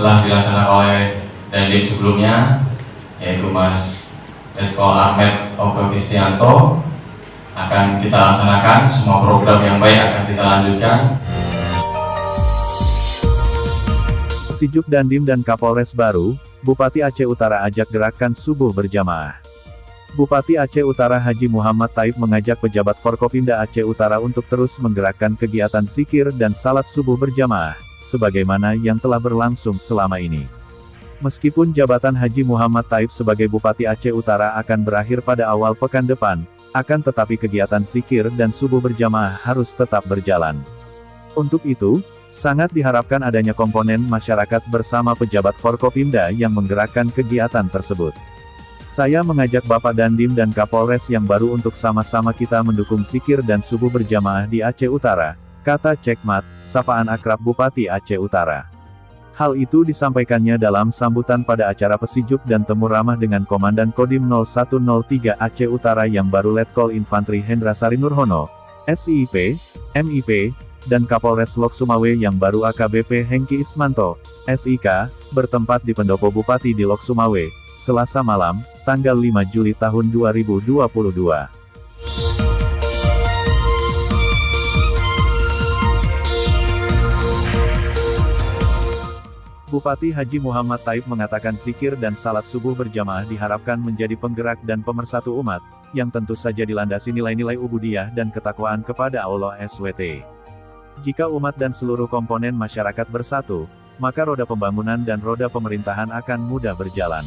telah dilaksanakan oleh Dandim sebelumnya, yaitu Mas Letkol Ahmed Oke Kristianto, akan kita laksanakan. Semua program yang baik akan kita lanjutkan. Sijuk Dandim dan Kapolres baru, Bupati Aceh Utara ajak gerakan subuh berjamaah. Bupati Aceh Utara Haji Muhammad Taib mengajak pejabat Forkopimda Aceh Utara untuk terus menggerakkan kegiatan zikir dan salat subuh berjamaah, sebagaimana yang telah berlangsung selama ini. Meskipun jabatan Haji Muhammad Taib sebagai Bupati Aceh Utara akan berakhir pada awal pekan depan, akan tetapi kegiatan zikir dan subuh berjamaah harus tetap berjalan. Untuk itu, sangat diharapkan adanya komponen masyarakat bersama pejabat Forkopimda yang menggerakkan kegiatan tersebut. Saya mengajak Bapak Dandim dan Kapolres yang baru untuk sama-sama kita mendukung zikir dan subuh berjamaah di Aceh Utara, kata Cekmat, sapaan akrab Bupati Aceh Utara. Hal itu disampaikannya dalam sambutan pada acara pesijuk dan temu ramah dengan Komandan Kodim 0103 Aceh Utara yang baru Letkol Infantri Hendra Sari Nurhono, SIP, MIP, dan Kapolres Lok Sumawe yang baru AKBP Hengki Ismanto, SIK, bertempat di Pendopo Bupati di Lok Sumawe, Selasa malam, tanggal 5 Juli tahun 2022. Bupati Haji Muhammad Taib mengatakan zikir dan salat subuh berjamaah diharapkan menjadi penggerak dan pemersatu umat, yang tentu saja dilandasi nilai-nilai ubudiyah dan ketakwaan kepada Allah SWT. Jika umat dan seluruh komponen masyarakat bersatu, maka roda pembangunan dan roda pemerintahan akan mudah berjalan.